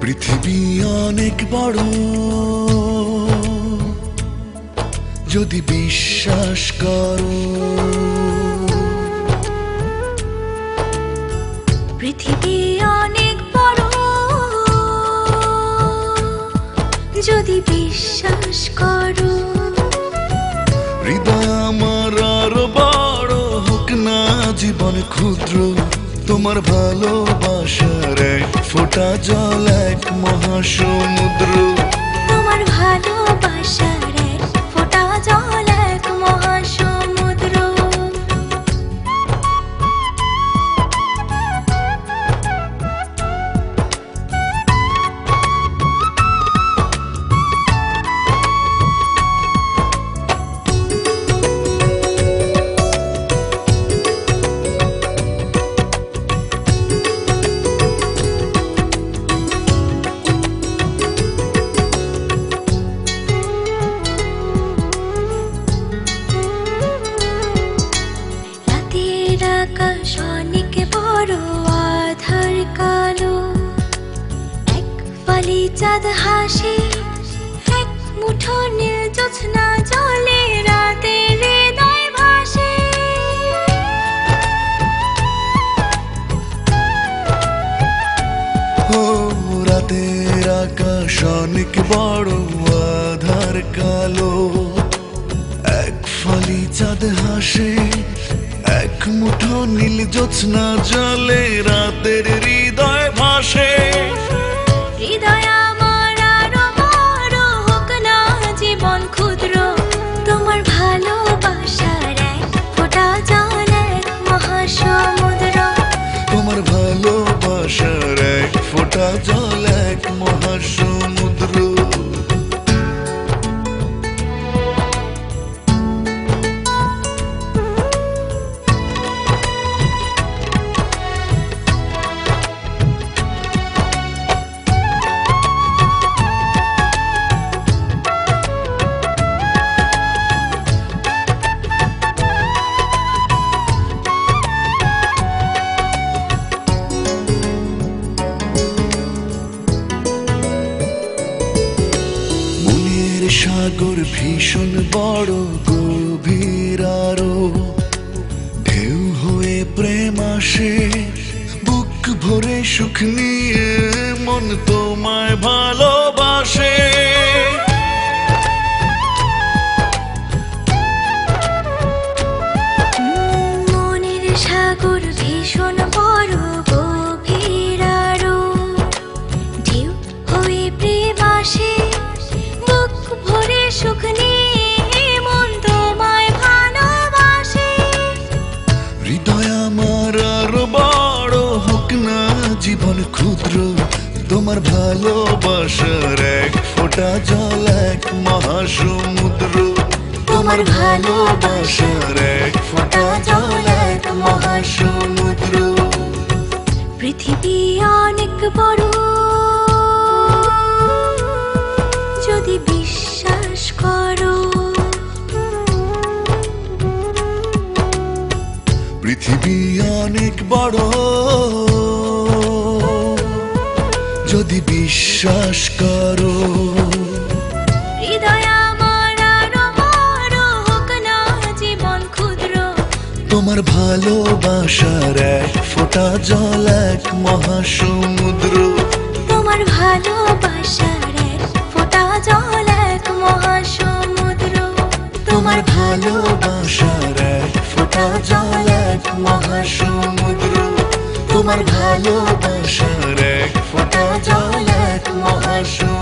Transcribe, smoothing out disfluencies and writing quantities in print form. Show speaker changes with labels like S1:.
S1: পৃথিবী অনেক বড়, যদি বিশ্বাস করো।
S2: পৃথিবী অনেক বড়, যদি বিশ্বাস করো।
S1: হৃদয় আমার আরো বড় হোক না জীবন ক্ষুদ্র, তোমার ভালোবাসার এক ফোঁটা জল এক মহাসমুদ্র।
S2: তোমার ভালোবাসার এক ফোঁটা জল এক মহাসমুদ্র। আকাশ অনেক বড়, আধার কালো, এক ফালি চাঁদ হাসে, এক মুঠো নীল জ্যোৎস্না জলে, রাতের হৃদয় ভাসে।
S1: ও রাতের আকাশ অনেক বড়, আধার কালো, এক ফালি চাঁদ হাসে, এক মুঠো নীল জ্যোৎস্না জলে, রাতের হৃদয় ভাসে।
S2: হৃদয় আমার আরো বড় হোক না জীবন ক্ষুদ্র, তোমার ভালোবাসার এক ফোঁটা জল এক মহাসমুদ্র।
S1: তোমার ভালোবাসার এক ফোঁটা জল এক মহাসমুদ্র। সাগর ভীষণ বড়, গভীর আরো, ঢেউ হয়ে প্রেম আসে, বুক ভরে সুখ নিয়ে মন তোমায় ভালোবাসে।
S2: মনের সাগর ভীষণ বড়, গভীর আরো, ঢেউ হয়ে প্রেম আসে, সুখ নিয়ে মন তোমায় ভালোবাসে।
S1: হৃদয় আমার আরো বড় হোক না জীবন ক্ষুদ্র, তোমার ভালোবাসার এক ফোঁটা জল এক মহাসমুদ্র। তোমার ভালোবাসার এক ফোঁটা জল এক মহাসমুদ্র।
S2: পৃথিবী অনেক বড়, যদি বিশ্বাস করো।
S1: পৃথিবী অনেক বড়, যদি বিশ্বাস করো।
S2: হৃদয় আমার আরো বড় হোক না জীবন ক্ষুদ্র,
S1: তোমার ভালোবাসার এক ফোঁটা জল এক মহাসমুদ্র।
S2: তোমার ভালোবাসার এক ফোঁটা জল এক মহাসমুদ্র।
S1: তোমার ভালোবাসার এক ফোঁটা জল এক মহাসমুদ্র। তোমার ভালোবাসার এক ফোঁটা জল এক মহাসমুদ্র।